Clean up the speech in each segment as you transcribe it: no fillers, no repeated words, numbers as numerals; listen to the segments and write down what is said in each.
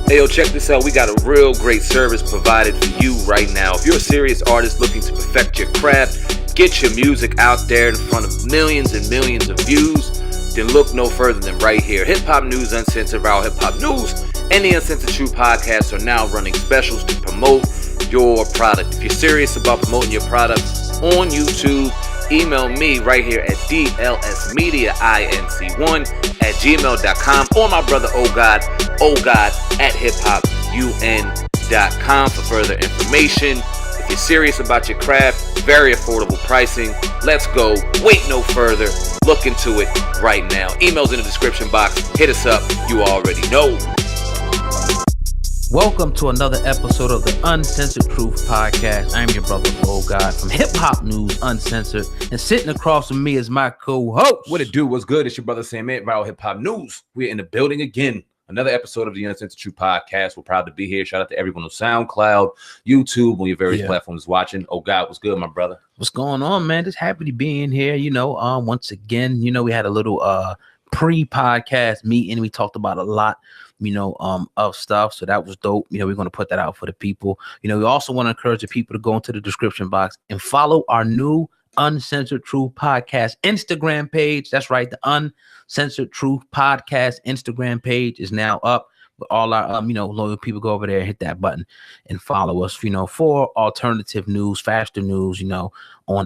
Hey, yo, check this out. We got a real great service provided for you right now. If you're a serious artist looking to perfect your craft, get your music out there in front of millions and millions of views, then look no further than right here. Hip Hop News Uncensored, Viral Hip Hop News, and the Uncensored True Podcast are now running specials to promote your product. If you're serious about promoting your product on YouTube, email me right here at dlsmediainc1@gmail.com, or my brother OGod at hiphopun.com for further information. If you're serious about your craft, very affordable pricing. Let's go. Wait no further. Look into it right now. Emails in the description box. Hit us up. You already know. Welcome to another episode of the Uncensored Truth Podcast. I'm your brother OGod from Hip Hop News Uncensored, and sitting across from me is my co-host. What it do? What's good? It's your brother Sam at Viral Hip Hop News. We're in the building again. Another episode of the Uncensored True Podcast. We're proud to be here. Shout out to everyone on SoundCloud, YouTube, on your various platforms watching. Oh God, what's good, my brother? What's going on, man? Just happy to be in here. Once again, we had a little pre-podcast meeting. We talked about a lot, of stuff. So that was dope. We're going to put that out for the people. We also want to encourage the people to go into the description box and follow our new Uncensored Truth Podcast Instagram page. That's right. The Uncensored Truth Podcast Instagram page is now up. With all our loyal people, go over there, hit that button and follow us, for alternative news, faster news, on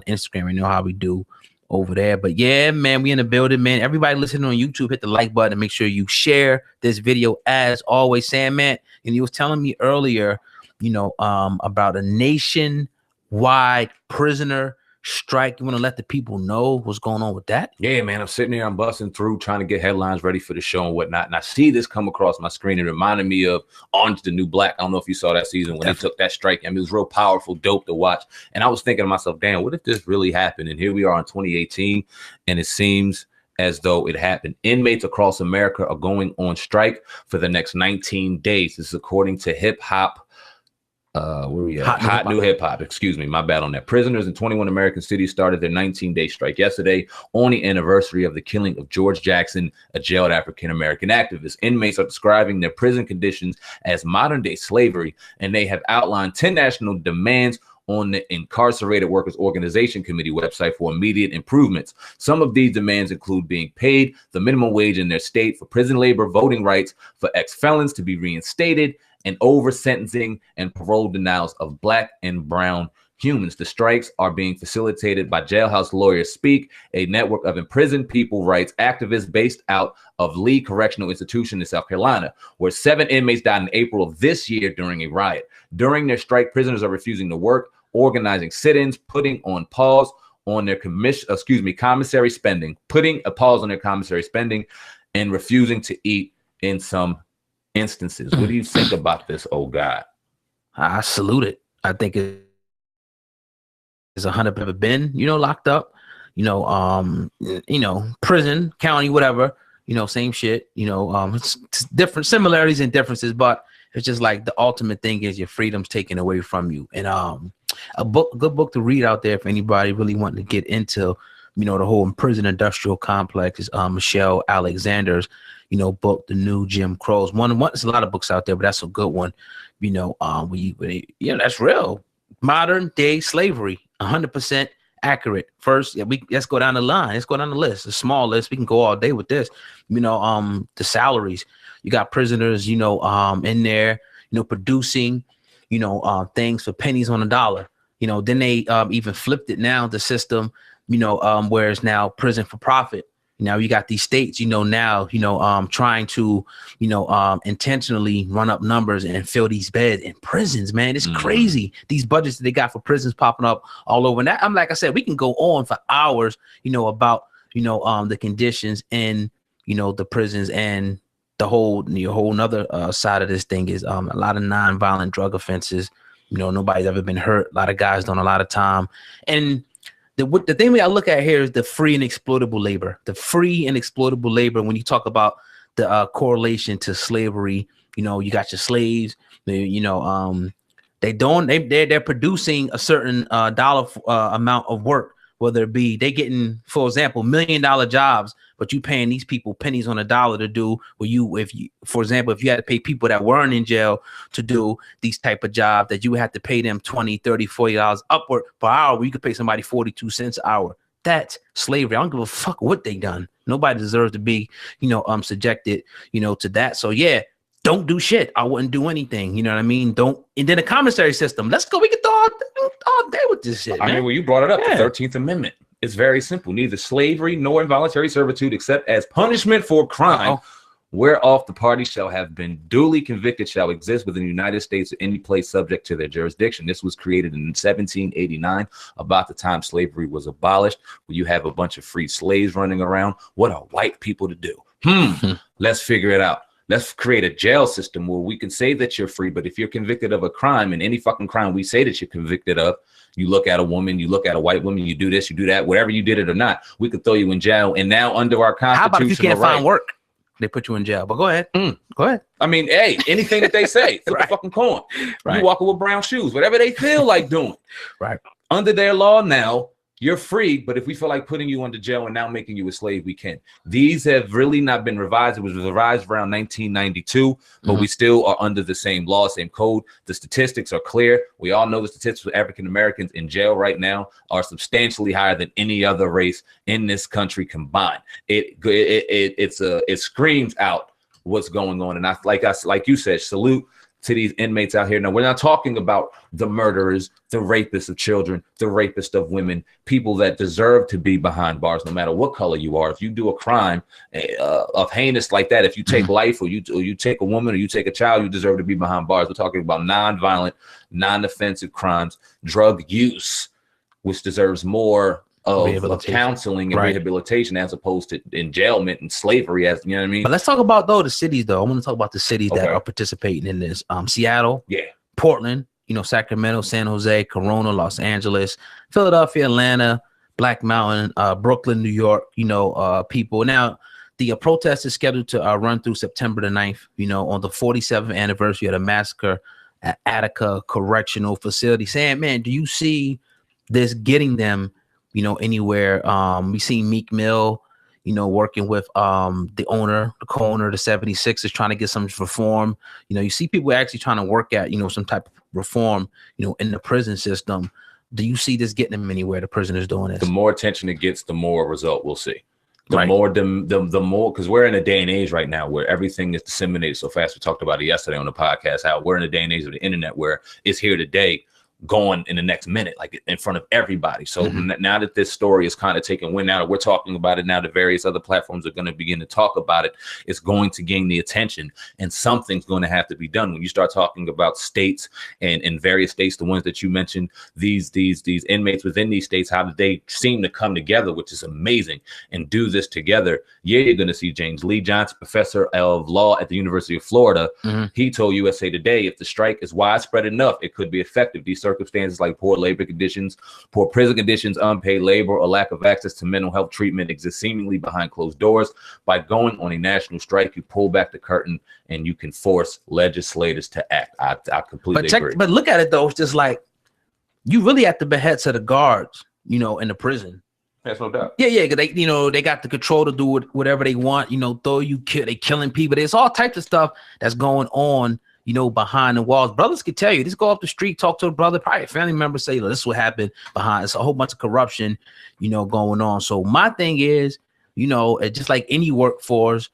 Instagram. You know how we do over there. But yeah, man, we in the building, man. Everybody listening on YouTube, hit the like button and make sure you share this video as always. Sam, man, and you was telling me earlier, about a nationwide prisoner strike. You want to let the people know what's going on with that? Yeah, man. I'm sitting here, I'm busting through, trying to get headlines ready for the show and whatnot. And I see this come across my screen. It reminded me of Orange the New Black. I don't know if you saw that season when they took that strike. I mean, it was real powerful, dope to watch. And I was thinking to myself, damn, what if this really happened? And here we are in 2018, and it seems as though it happened. Inmates across America are going on strike for the next 19 days. This is according to Hip Hop. Where we at? Hot New Hip Hop. Excuse me, my bad on that. Prisoners in 21 American cities started their 19-day strike yesterday on the anniversary of the killing of George Jackson, a jailed African-American activist. Inmates are describing their prison conditions as modern-day slavery, and they have outlined 10 national demands on the Incarcerated Workers Organization Committee website for immediate improvements. Some of these demands include being paid the minimum wage in their state, for prison labor, voting rights for ex-felons to be reinstated, and over sentencing and parole denials of Black and brown humans. The strikes are being facilitated by Jailhouse Lawyers Speak, a network of imprisoned people rights activists based out of Lee Correctional Institution in South Carolina, where 7 inmates died in April of this year during a riot. During their strike, prisoners are refusing to work, organizing sit-ins, putting a pause on their commissary spending, and refusing to eat in some instances. What do you think about this, oh God? I salute it. I think it's 100% been, locked up, prison, county, whatever, same shit, it's different similarities and differences, but it's just like the ultimate thing is your freedom's taken away from you. And good book to read out there if anybody really wanting to get into, the whole prison industrial complex is Michelle Alexander's book, The New Jim Crows. There's a lot of books out there, but that's a good one. That's real. Modern day slavery, 100% accurate. First, let's go down the line. Let's go down the list. A small list. We can go all day with this. The salaries. You got prisoners, in there, producing, things for pennies on a dollar. Then they even flipped it now, the system, where it's now prison for profit. Now you got these states, trying to, intentionally run up numbers and fill these beds in prisons, man. It's crazy. These budgets that they got for prisons popping up all over. And that, like I said, we can go on for hours, about, the conditions in, the prisons, and the whole nother side of this thing is a lot of nonviolent drug offenses. Nobody's ever been hurt. A lot of guys doing a lot of time. And the thing we got to look at here is the free and exploitable labor. The free and exploitable labor. When you talk about the correlation to slavery, you got your slaves. They're producing a certain dollar amount of work, whether it be they getting, for example, $1 million jobs, but you paying these people pennies on a dollar to do for example, if you had to pay people that weren't in jail to do these type of jobs, that you would have to pay them $20, $30, $40 upward per hour, where you could pay somebody 42 cents an hour. That's slavery. I don't give a fuck what they done. Nobody deserves to be, subjected, to that. So yeah, don't do shit. I wouldn't do anything. You know what I mean? Don't. And then the commissary system. Let's go. We can throw all day with this shit. I mean, well, you brought it up. Yeah. The 13th Amendment. It's very simple. Neither slavery nor involuntary servitude, except as punishment for crime, whereof the party shall have been duly convicted, shall exist within the United States or any place subject to their jurisdiction. This was created in 1789, about the time slavery was abolished, where you have a bunch of free slaves running around. What are white people to do? Let's figure it out. Let's create a jail system where we can say that you're free, but if you're convicted of a crime, and any fucking crime we say that you're convicted of, you look at a woman, you look at a white woman, you do this, you do that, whatever you did it or not, we could throw you in jail. And now under our constitution, how about if you can't find work? They put you in jail. But go ahead. Go ahead. I mean, hey, anything that they say, flip the fucking coin. Right. You walking with brown shoes, whatever they feel like doing. Right. Under their law now, you're free, but if we feel like putting you under jail and now making you a slave, we can. These have really not been revised. It was revised around 1992, but we still are under the same law, same code. The statistics are clear. We all know the statistics of African Americans in jail right now are substantially higher than any other race in this country combined. It screams out what's going on, and like you said, salute to these inmates out here. Now, we're not talking about the murderers, the rapists of children, the rapists of women, people that deserve to be behind bars, no matter what color you are. If you do a crime of heinous like that, if you take life or you take a woman or you take a child, you deserve to be behind bars. We're talking about non-violent, non-offensive crimes, drug use, which deserves more of counseling and rehabilitation as opposed to enjailment and slavery, as you know what I mean. But let's talk about the cities though. I want to talk about the cities that are participating in this. Seattle, Portland, Sacramento, San Jose, Corona, Los Angeles, Philadelphia, Atlanta, Black Mountain, Brooklyn, New York, people. Now the protest is scheduled to run through September the 9th, on the 47th anniversary of the massacre at Attica Correctional Facility. Saying, man, do you see this getting them anywhere? We see Meek Mill, working with the co-owner, the 76ers, trying to get some reform. You see people actually trying to work at, some type of reform, in the prison system. Do you see this getting them anywhere? The prisoners doing this. The more attention it gets, the more result we'll see. The more, because we're in a day and age right now where everything is disseminated so fast. We talked about it yesterday on the podcast, how we're in a day and age of the internet where it's here today, going in the next minute, like in front of everybody. So now that this story is kind of taking wind out, we're talking about it now, the various other platforms are going to begin to talk about it. It's going to gain the attention, and something's going to have to be done. When you start talking about states and in various states, the ones that you mentioned, these inmates within these states, how did they seem to come together, which is amazing, and do this together? Yeah, you're going to see James Lee Johnson, professor of law at the University of Florida. He told USA Today, if the strike is widespread enough, it could be effective. These circumstances like poor labor conditions, poor prison conditions, unpaid labor, or lack of access to mental health treatment exist seemingly behind closed doors. By going on a national strike, you pull back the curtain and you can force legislators to act. I completely agree. But look at it though, it's just like you really at the behests of the guards, in the prison. That's no doubt. Yeah, because they got the control to do whatever they want. They killing people. There's all types of stuff that's going on, behind the walls. Brothers can tell you, just go up the street, talk to a brother, probably a family member, say, this is what happened behind. It's a whole bunch of corruption, going on. So my thing is, it's just like any workforce,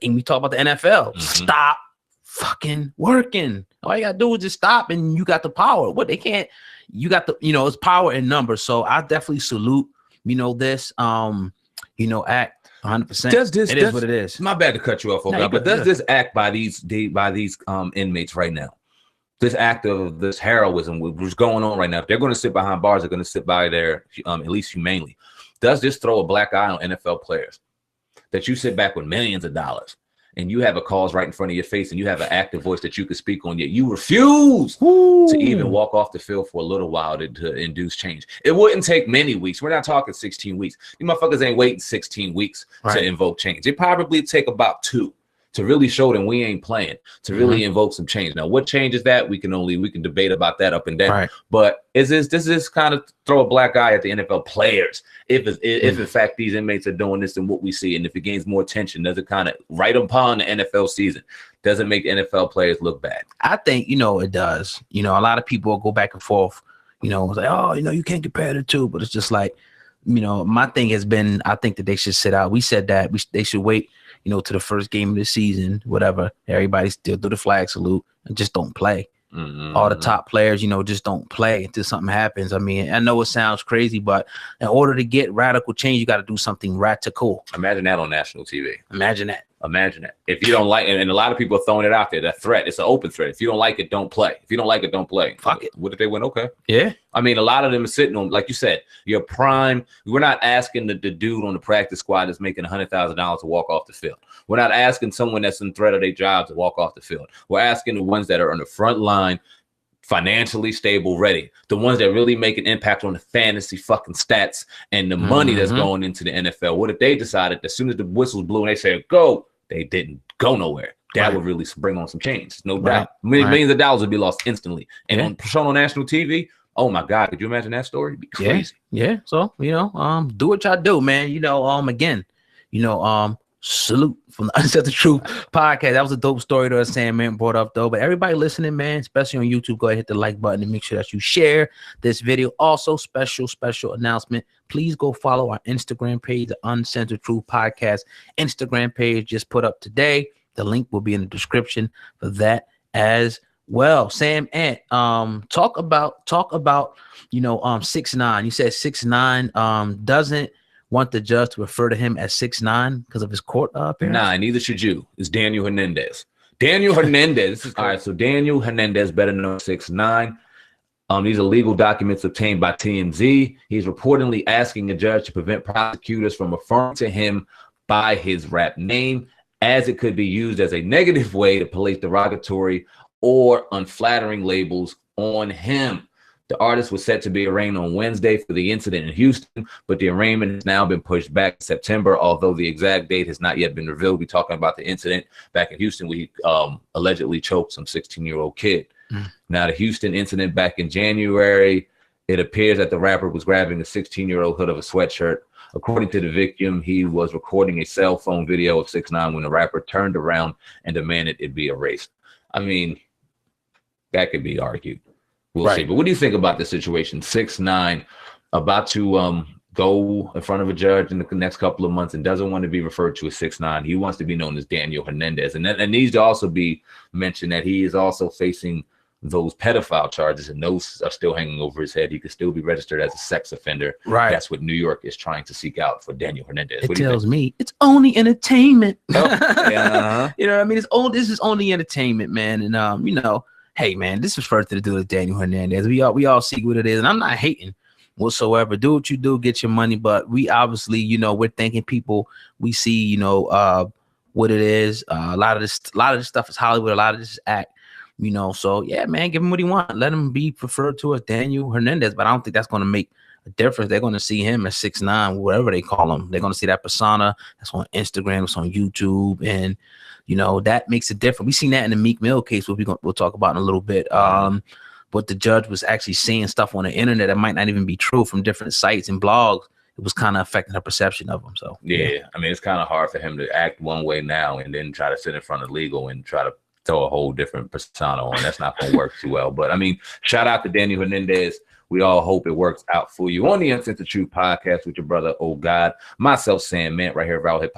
and we talk about the NFL, stop fucking working. All you gotta do is just stop, and you got the power. What they can't, you got the, it's power in numbers. So I definitely salute, this, act. 100%. It is what it is. My bad to cut you off, but does this act by these inmates right now, this act of this heroism, which is going on right now, if they're going to sit behind bars, they're going to sit by there, at least humanely. Does this throw a black eye on NFL players? That you sit back with millions of dollars and you have a cause right in front of your face and you have an active voice that you can speak on, yet you refuse to even walk off the field for a little while to induce change. It wouldn't take many weeks. We're not talking 16 weeks. You motherfuckers ain't waiting 16 weeks to invoke change. It probably take about 2 to really show them we ain't playing, to really invoke some change. Now, what changes that? We can debate about that up and down. Right. But does this kind of throw a black eye at the NFL players? If in fact these inmates are doing this and what we see, and if it gains more attention, does it kind of right upon the NFL season? Does it make NFL players look bad? I think, it does. A lot of people will go back and forth, it's like, oh, you can't compare the two, but it's just like, my thing has been, I think that they should sit out. We said that they should wait, to the first game of the season, whatever. Everybody still do the flag salute and just don't play. All the top players, just don't play until something happens. I mean, I know it sounds crazy, but in order to get radical change, you got to do something radical. Imagine that on national TV. Imagine that. If you don't like it, and a lot of people are throwing it out there, that threat, it's an open threat. If you don't like it, don't play. If you don't like it, don't play. Fuck it. What if they win? Okay. Yeah. I mean, a lot of them are sitting on, like you said, your prime. We're not asking the dude on the practice squad that's making $100,000 to walk off the field. We're not asking someone that's in threat of their job to walk off the field. We're asking the ones that are on the front line, financially stable, ready. The ones that really make an impact on the fantasy fucking stats and the money that's going into the NFL. What if they decided as soon as the whistles blew and they said, go, they didn't go nowhere? That would really bring on some change. No doubt. Millions of dollars would be lost instantly. And shown on national TV, oh my God, could you imagine that story? It'd be crazy. Yeah. So, do what y'all do, man. Again, salute from the Uncensored Truth podcast. That was a dope story that Sandman brought up, though. But everybody listening, man, especially on YouTube, go ahead, hit the like button and make sure that you share this video. Also, special announcement. Please go follow our Instagram page, the Uncensored Truth podcast Instagram page just put up today. The link will be in the description for that as well. Sam Ant, talk about 6ix9ine. You said 6ix9ine doesn't want the judge to refer to him as 6ix9ine because of his court appearance? Nah, neither should you. It's Daniel Hernandez. Daniel Hernandez. All right, so Daniel Hernandez, better known as 6ix9ine. These are legal documents obtained by TMZ. He's reportedly asking a judge to prevent prosecutors from referring to him by his rap name, as it could be used as a negative way to place derogatory or unflattering labels on him. The artist was set to be arraigned on Wednesday for the incident in Houston, but the arraignment has now been pushed back to September, although the exact date has not yet been revealed. We're talking about the incident back in Houston where he allegedly choked some 16-year-old kid. Now, the Houston incident back in January, it appears that the rapper was grabbing a 16-year-old hood of a sweatshirt. According to the victim, he was recording a cell phone video of 6ix9ine when the rapper turned around and demanded it be erased. I mean, that could be argued. We'll see. But what do you think about this situation? 6ix9ine about to go in front of a judge in the next couple of months and doesn't want to be referred to as 6ix9ine. He wants to be known as Daniel Hernandez. And it needs to also be mentioned that he is also facing those pedophile charges, and those are still hanging over his head. He could still be registered as a sex offender. Right. That's what New York is trying to seek out for Daniel Hernandez. It tells me it's only entertainment. Oh, yeah, You know what I mean? This is only entertainment, man. And hey, man, this is first to do with Daniel Hernandez. We all see what it is, and I'm not hating whatsoever. Do what you do, get your money. But we obviously, we're thinking people. We see, what it is. A lot of this stuff is Hollywood. A lot of this is act. So yeah, man, give him what he wants. Let him be referred to as Daniel Hernandez. But I don't think that's going to make a difference. They're going to see him as 6ix9ine, whatever they call him. They're going to see that persona that's on Instagram, it's on YouTube, and that makes a difference. We seen that in the Meek Mill case, which we'll talk about in a little bit. But the judge was actually seeing stuff on the internet that might not even be true from different sites and blogs. It was kind of affecting her perception of him. So yeah, I mean, it's kind of hard for him to act one way now and then try to sit in front of legal and try to throw a whole different persona on. That's not going to work too well. But I mean, shout out to Daniel Hernandez. We all hope it works out for you on the Uncensored Truth podcast with your brother, Oh God, myself, Sam Mint, right here at Viral Hip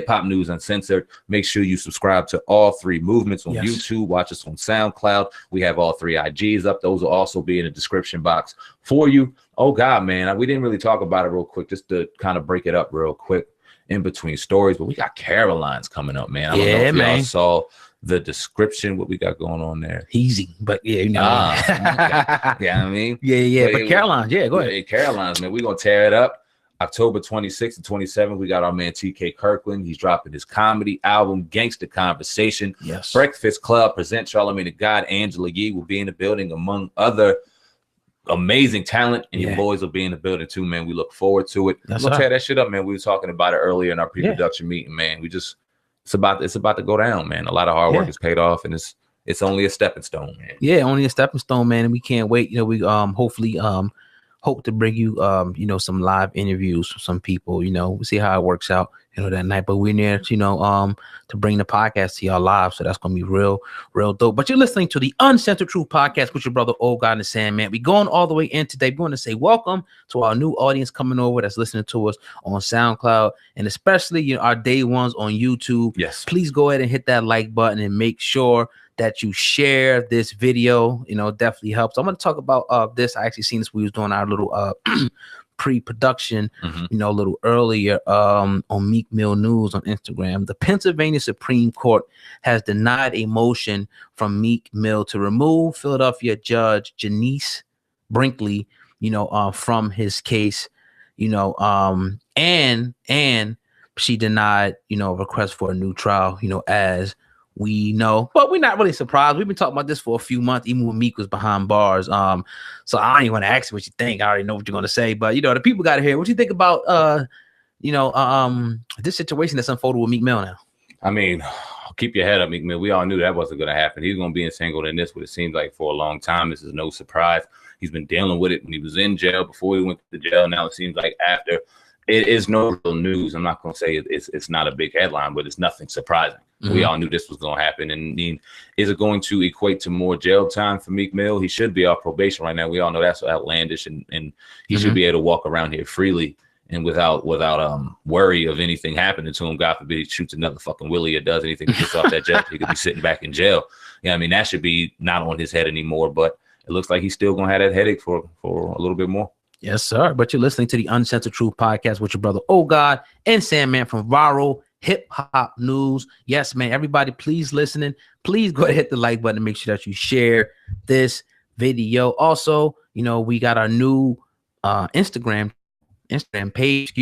Hop News Uncensored. Make sure you subscribe to all three movements on YouTube. Watch us on SoundCloud. We have all three IGs up. Those will also be in the description box for you. Oh God, man, we didn't really talk about it real quick, just to kind of break it up real quick in between stories. But we got Caroline's coming up, man. I don't know if y'all saw the description, what we got going on there. Easy, but yeah, okay. Yeah, I mean, but Caroline's, go ahead. Caroline's, man, we're gonna tear it up. October 26th and 27th, we got our man TK Kirkland. He's dropping his comedy album, Gangsta Conversation. Yes. Breakfast Club presents Charlamagne the God. Angela Yee will be in the building, among other amazing talent, and your boys will be in the building too, man. We look forward to it. We'll tear that shit up, man. We were talking about it earlier in our pre-production meeting, man. it's about to go down, man. A lot of hard work is paid off, and it's only a stepping stone, man. Yeah, only a stepping stone, man. And we can't wait. We hopefully hope to bring you some live interviews from some people. We'll see how it works out, that night. But we're near to bring the podcast to y'all live. So that's gonna be real dope. But you're listening to the Uncensored Truth Podcast with your brother Old God and the Sandman. We going all the way in today. We want to say welcome to our new audience coming over that's listening to us on SoundCloud, and especially our day ones on YouTube. Yes. Please go ahead and hit that like button and make sure that you share this video. Definitely helps. I'm going to talk about this. I actually seen this. We was doing our little pre-production, a little earlier on Meek Mill News on Instagram. The Pennsylvania Supreme Court has denied a motion from Meek Mill to remove Philadelphia Judge Janice Brinkley, from his case, and she denied, a request for a new trial, as we know, but we're not really surprised. We've been talking about this for a few months, even when Meek was behind bars. So I don't even want to ask you what you think. I already know what you're going to say, but the people got to hear what you think about this situation that's unfolded with Meek Mill now. I mean, keep your head up, Meek Mill. We all knew that wasn't going to happen. He's going to be entangled in this, what it seems like for a long time. This is no surprise. He's been dealing with it when he was in jail, before he went to jail. Now it seems like after. It is no real news. I'm not going to say it's not a big headline, but it's nothing surprising. We all knew this was going to happen. And I mean, is it going to equate to more jail time for Meek Mill? He should be off probation right now. We all know that's outlandish, and he should be able to walk around here freely and without worry of anything happening to him. God forbid he shoots another fucking Willie or does anything to get off that jet. He could be sitting back in jail. I mean, that should be not on his head anymore, but it looks like he's still going to have that headache for a little bit more. Yes, sir. But you're listening to the Uncensored Truth Podcast with your brother, Oh God, and Sandman from Viral Hip Hop News. Yes, man. Everybody, please listening. Please go ahead and hit the like button and make sure that you share this video. Also, we got our new Instagram page,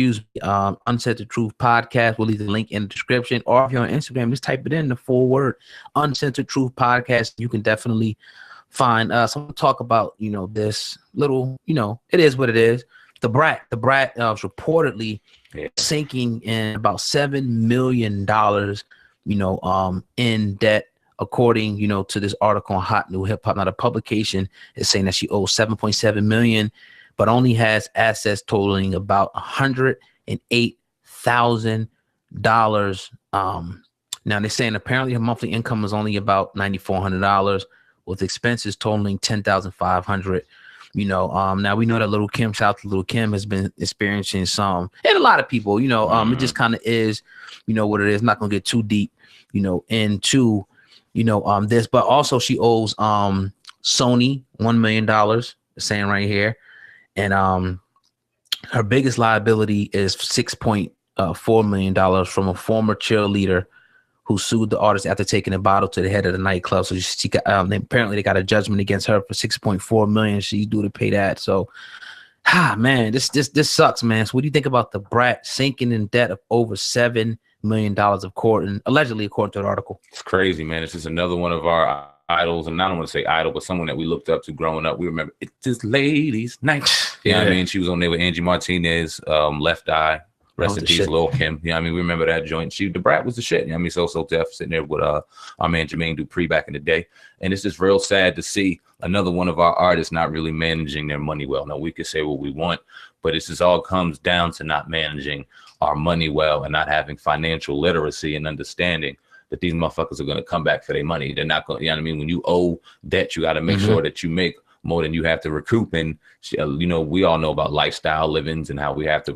Uncensored Truth Podcast. We'll leave the link in the description. Or if you're on Instagram, just type it in, the full word Uncensored Truth Podcast. You can definitely find us. I'm gonna talk about this little, it is what it is. The brat was reportedly sinking in about $7 million, in debt, according to this article on Hot New Hip Hop. Now the publication is saying that she owes $7.7 million, but only has assets totaling about $108,000. Now they're saying apparently her monthly income is only about $9,400. With expenses totaling $10,500. Now we know that Little Kim, shout out to Little Kim, has been experiencing some, and a lot of people, it just kind of is, what it is. Not gonna get too deep, into, this, but also she owes Sony $1 million, saying right here, and her biggest liability is $6.4 million from a former cheerleader who sued the artist after taking a bottle to the head of the nightclub. So she got, apparently they got a judgment against her for $6.4 million. She's due to pay that. So, man, this sucks, man. So what do you think about the brat sinking in debt of over $7 million of court, and allegedly according to the article? It's crazy, man. It's just another one of our idols, and I don't want to say idol, but someone that we looked up to growing up. We remember It's This Ladies Night. I mean, she was on there with Angie Martinez, Left Eye. Rest in peace, Lil Kim. We remember that joint. The brat was the shit. So tough sitting there with our man Jermaine Dupri back in the day. And it's just real sad to see another one of our artists not really managing their money well. Now, we could say what we want, but it just all comes down to not managing our money well and not having financial literacy and understanding that these motherfuckers are going to come back for their money. They're not going, when you owe debt, you got to make sure that you make more than you have to recoup. And we all know about lifestyle livings and how we have to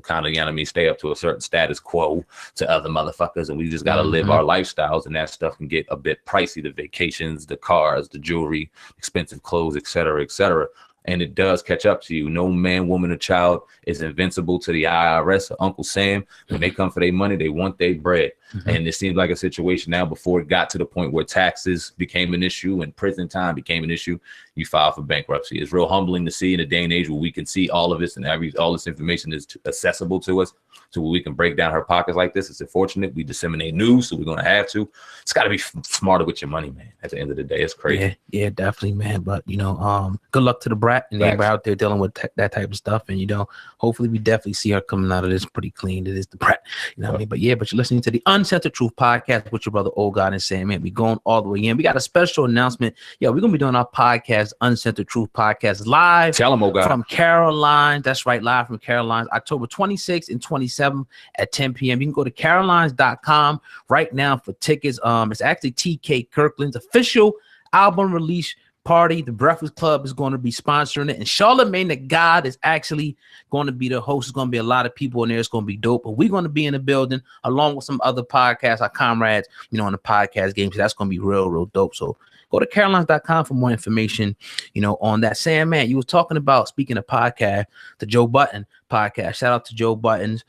kind of stay up to a certain status quo to other motherfuckers, and we just got to live our lifestyles, and that stuff can get a bit pricey. The vacations, the cars, the jewelry, expensive clothes, etc., etc. And it does catch up to you. No man, woman, or child is invincible to the IRS or Uncle Sam. When they come for their money, they want their bread. And it seems like a situation now, before it got to the point where taxes became an issue and prison time became an issue, you file for bankruptcy. It's real humbling to see in a day and age where we can see all of this and all this information is accessible to us, so we can break down her pockets like this. It's unfortunate. We disseminate news, so we're going to have to. It's got to be smarter with your money, man. At the end of the day, it's crazy. Yeah, definitely, man. But, good luck to the brat and everybody out there dealing with that type of stuff. And, hopefully we definitely see her coming out of this pretty clean. It is the brat, what I mean? But, but you're listening to the Uncensored Truth Podcast with your brother Old God and Sam. Man, we going all the way in. We got a special announcement. Yeah, we're gonna be doing our podcast, Uncensored Truth Podcast, live. Tell them, Old God. From Caroline. That's right, live from Caroline, October 26th and 27th at 10 p.m. You can go to carolines.com right now for tickets. It's actually TK Kirkland's official album release party. The Breakfast Club is going to be sponsoring it, and Charlamagne the God is actually going to be the host. It's going to be a lot of people in there. It's going to be dope, but we're going to be in the building along with some other podcasts, our comrades, in the podcast game. So that's going to be real dope. So go to carolines.com for more information, on that. Sam, man, you was talking about, speaking of podcast, the Joe Budden podcast. Shout out to Joe Budden's,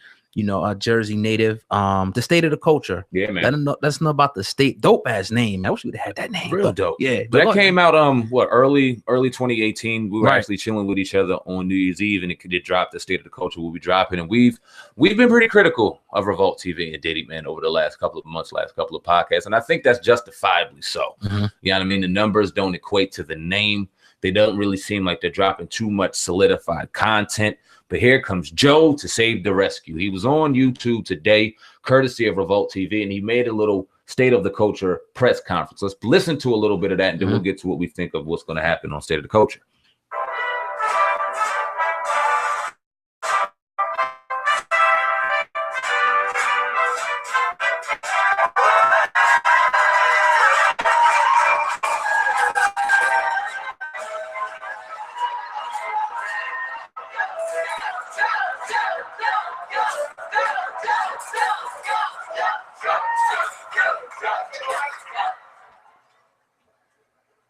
Jersey native, the State of the Culture. Yeah, man. Let us know about the state. Dope ass name. I wish we'd have had that name. Real dope. Yeah. That came out early 2018. We were actually chilling with each other on New Year's Eve, and it did drop. The State of the Culture will be dropping, and we've been pretty critical of Revolt TV and Diddy, man, over the last couple of months, last couple of podcasts, and I think that's justifiably so. Mm-hmm. You know what I mean? The numbers don't equate to the name. They don't really seem like they're dropping too much solidified content. But here comes Joe to save the rescue. He was on YouTube today, courtesy of Revolt TV, and he made a little State of the Culture press conference. Let's listen to a little bit of that, and then we'll get to what we think of what's going to happen on State of the Culture.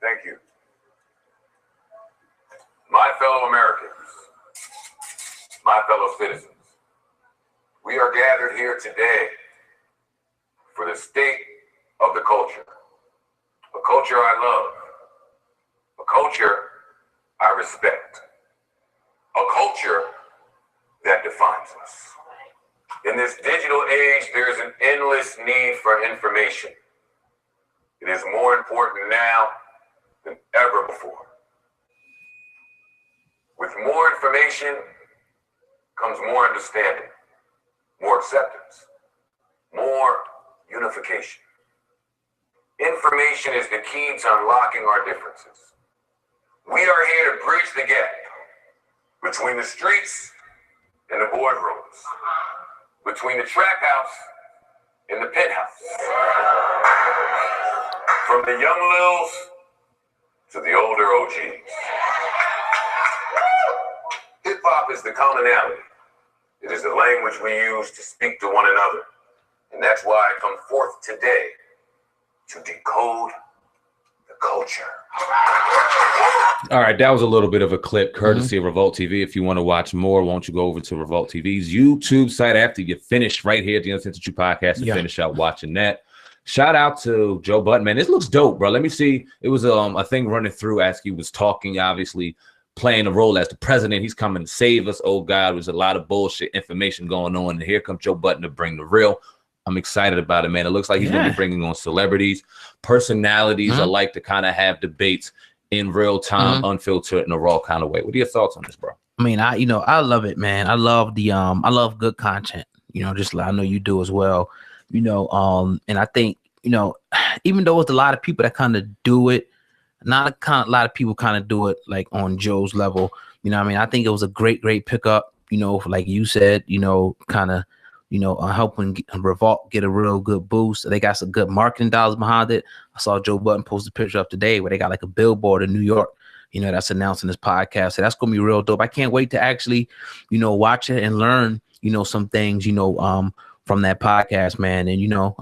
Thank you. My fellow Americans, my fellow citizens, we are gathered here today for the state of the culture. A culture I love, a culture I respect, a culture that defines us. In this digital age, there is an endless need for information. It is more important now than ever before. With more information comes more understanding, more acceptance, more unification. Information is the key to unlocking our differences. We are here to bridge the gap between the streets and the boardrooms, between the trap house and the penthouse, from the young Lils to the older OGs. Hip-hop is the commonality. It is the language we use to speak to one another. And that's why I come forth today to decode the culture. All right, that was a little bit of a clip courtesy of Revolt TV. If you want to watch more, won't you go over to Revolt TV's YouTube site after you finish right here at the Uncensored Truth Podcast and finish out watching that. Shout out to Joe Budden, man. This looks dope, bro. Let me see. It was a thing running through as he was talking, obviously playing a role as the president. He's coming to save us. Oh, God, there's a lot of bullshit information going on. And here comes Joe Budden to bring the real. I'm excited about it, man. It looks like he's going to be bringing on celebrities, personalities that like to kind of have debates in real time, unfiltered, in a raw kind of way. What are your thoughts on this, bro? I mean, I love it, man. I love I love good content, just like I know you do as well, and I think, even though it's a lot of people that kind of do it, not a lot of people kind of do it like on Joe's level, I think it was a great pickup, like you said, kind of, helping Revolt get a real good boost. They got some good marketing dollars behind it. I saw Joe Budden post a picture up today where they got like a billboard in New York, that's announcing this podcast. So that's going to be real dope. I can't wait to actually, watch it and learn, some things, from that podcast, man. And,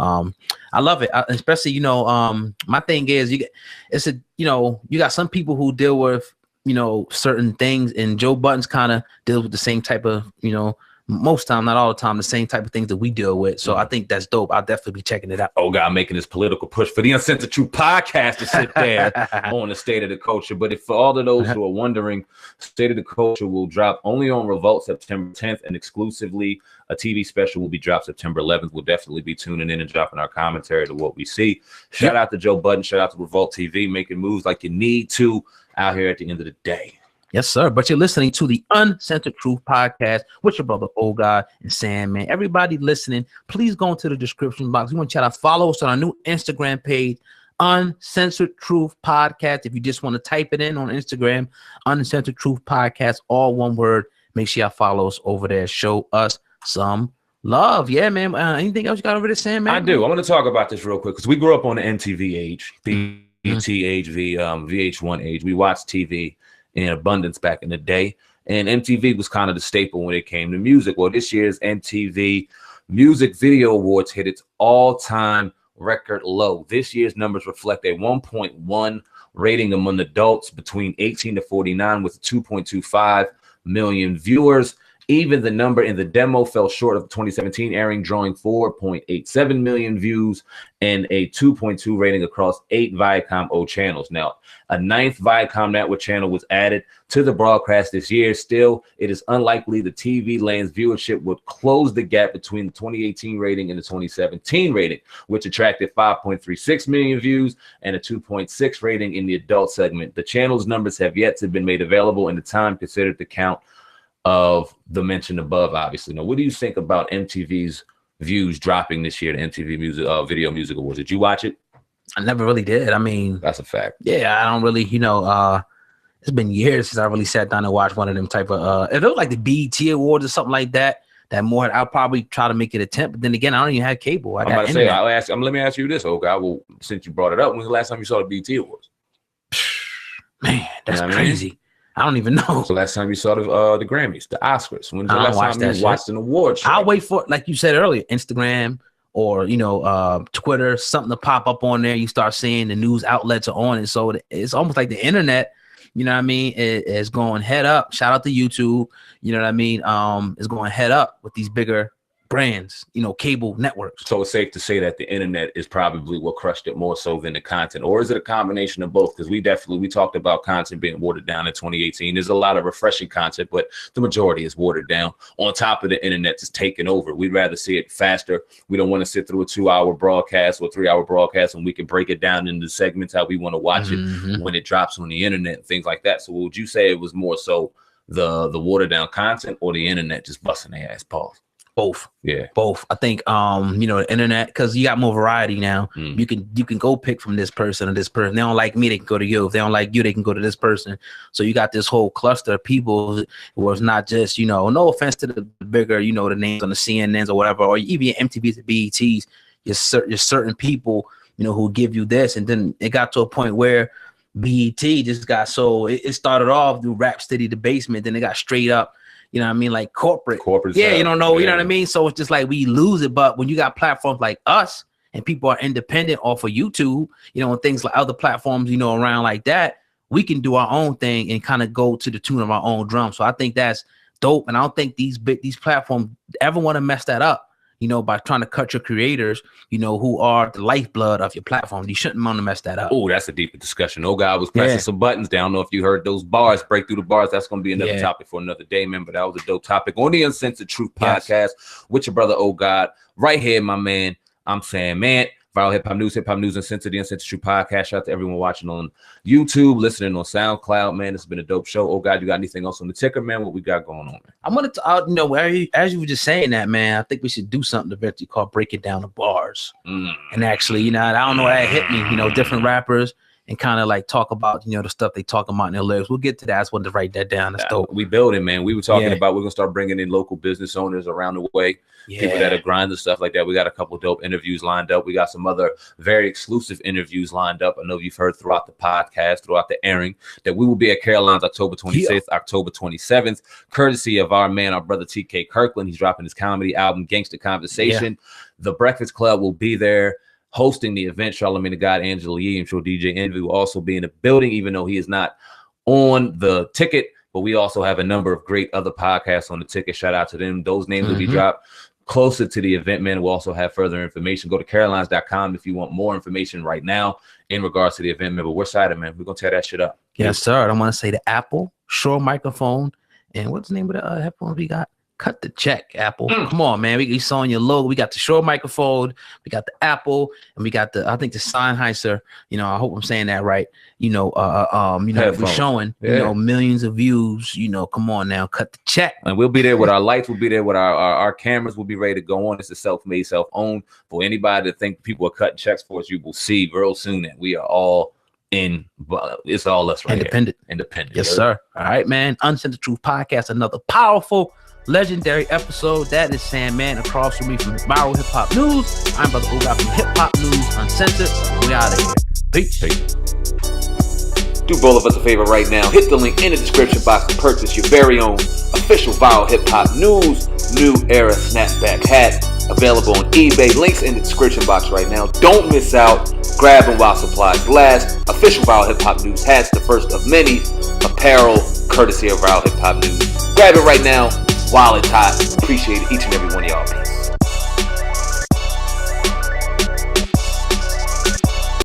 I love it. Especially, my thing is you got some people who deal with, certain things, and Joe Budden's kind of deals with the same type of, most time, not all the time, the same type of things that we deal with. So I think that's dope. I'll definitely be checking it out. Oh, God, making this political push for the Uncensored Truth Podcast to sit there on the State of the Culture. But if for all of those who are wondering, State of the Culture will drop only on Revolt September 10th, and exclusively a TV special will be dropped September 11th. We'll definitely be tuning in and dropping our commentary to what we see. Shout out to Joe Budden. Shout out to Revolt TV, making moves like you need to out here at the end of the day. Yes, sir. But you're listening to the Uncensored Truth Podcast with your brother, Old God and Sam, man. Everybody listening, please go into the description box. We want you to follow us on our new Instagram page, Uncensored Truth Podcast. If you just want to type it in on Instagram, Uncensored Truth Podcast, all one word. Make sure y'all follow us over there. Show us some love. Yeah, man. Anything else you got over there, Sam, man? I do. I want to talk about this real quick because we grew up on the MTV age, BET age, VH1 age. We watched TV in abundance back in the day, and MTV was kind of the staple when it came to music. Well, this year's MTV Music Video Awards hit its all-time record low. This year's numbers reflect a 1.1 rating among adults between 18 to 49 with 2.25 million viewers. Even the number in the demo fell short of the 2017 airing, drawing 4.87 million views and a 2.2 rating across 8 Viacom O channels. Now, a 9th Viacom network channel was added to the broadcast this year. Still, it is unlikely the TV land's viewership would close the gap between the 2018 rating and the 2017 rating, which attracted 5.36 million views and a 2.6 rating in the adult segment. The channel's numbers have yet to be made available in the time considered to count of the mentioned above, obviously. Now, what do you think about MTV's views dropping this year, the MTV Music Video Music Awards? Did you watch it? I never really did. I mean, that's a fact. Yeah, I don't really, it's been years since I really sat down and watched one of them type of if it was like the BET Awards or something like that more, I'll probably try to make it attempt. But then again, I don't even have cable. I'm about to say, let me ask you this, okay? Well, since you brought it up, when was the last time you saw the BET Awards? Man, that's crazy. I don't even know. So last time you saw the Grammys, the Oscars. When's the last time you watched an award show? I'll wait for, like you said earlier, Instagram or Twitter, something to pop up on there. You start seeing the news outlets are on it. So it's almost like the internet, you know what I mean, is going head up. Shout out to YouTube, you know what I mean? It's going head up with these bigger brands, cable networks. So it's safe to say that the internet is probably what crushed it more so than the content, or is it a combination of both? Because we talked about content being watered down in 2018. There's a lot of refreshing content, but the majority is watered down. On top of the internet just taking over. We'd rather see it faster. We don't want to sit through a 2-hour broadcast or 3-hour broadcast, and we can break it down into segments how we want to watch it when it drops on the internet and things like that. So would you say it was more so the watered down content or the internet just busting their ass? Pause. Both. Yeah. Both. I think the internet, because you got more variety now. You can go pick from this person or this person. They don't like me, they can go to you. If they don't like you, they can go to this person. So you got this whole cluster of people where it's not just, no offense to the bigger, the names on the CNNs or whatever, or even MTVs and BETs, you're certain people, who give you this. And then it got to a point where BET just got it started off through Rap City, the basement, then it got straight up. You know what I mean? Like corporate. Yeah, you don't know. You know what I mean? So it's just like we lose it. But when you got platforms like us and people are independent off of YouTube, and things like other platforms, around like that, we can do our own thing and kind of go to the tune of our own drum. So I think that's dope. And I don't think these platforms ever want to mess that up, by trying to cut your creators, who are the lifeblood of your platform. You shouldn't want to mess that up. Oh, that's a deeper discussion. Oh, God was pressing some buttons down. I don't know if you heard those bars break through the bars. That's going to be another topic for another day, man. But that was a dope topic on the Uncensored Truth Podcast with your brother, Oh God. Right here, my man. I'm saying, man. Viral Hip Hop News, Uncensored, the Uncensored Truth Podcast. Shout out to everyone watching on YouTube, listening on SoundCloud, man. It's been a dope show. Oh, God, you got anything else on the ticker, man? What we got going on, man? I'm going to, as you were just saying that, man, I think we should do something eventually called Break It Down the Bars. And actually, I don't know, that hit me, different rappers and kind of like talk about, the stuff they talk about in their lyrics. We'll get to that. I just wanted to write that down. That's dope. We building, man. We were talking about we're going to start bringing in local business owners around the way. People that are grinding stuff like that. We got a couple dope interviews lined up. We got some other very exclusive interviews lined up. I know you've heard throughout the podcast, throughout the airing, that we will be at Caroline's October 26th, October 27th, courtesy of our brother TK Kirkland. He's dropping his comedy album, Gangsta Conversation. The Breakfast Club will be there hosting the event. Charlamagne the God, Angela Yee, I'm sure DJ Envy will also be in the building, even though he is not on the ticket. But we also have a number of great other podcasts on the ticket. Shout out to them. Those names will be dropped closer to the event, man. We'll also have further information. Go to carolines.com if you want more information right now in regards to the event, man. But we're excited, man. We're going to tear that shit up. Yes, sir. I want to say the Apple, Shure microphone, and what's the name of the headphones we got? Cut the check, Apple. Come on, man. We saw on your logo. We got the Shure microphone. We got the Apple, and we got I think the Sennheiser. You know, I hope I'm saying that right. You know, we're showing, millions of views. You know, come on now, cut the check. And we'll be there with our lights. We'll be there with our cameras. We'll be ready to go on. It's a self-made, self-owned. For anybody to think people are cutting checks for us, you will see real soon that we are all in. It's all us right Independent. here. Independent. Yes, sir. All right, man. Uncensored Truth Podcast. Another powerful, legendary episode. That is Sandman across from me from Viral Hip Hop News. I'm Brother Oga from Hip Hop News Uncensored. We out of here. Peace. Do both of us a favor right now. Hit the link in the description box to purchase your very own official Viral Hip Hop News New Era Snapback hat. Available on eBay. Links in the description box right now. Don't miss out. Grab them while supplies last. Official Viral Hip Hop News hats. The first of many. Apparel courtesy of Viral Hip Hop News. Grab it right now while it's hot. Appreciate each and every one of y'all. Peace.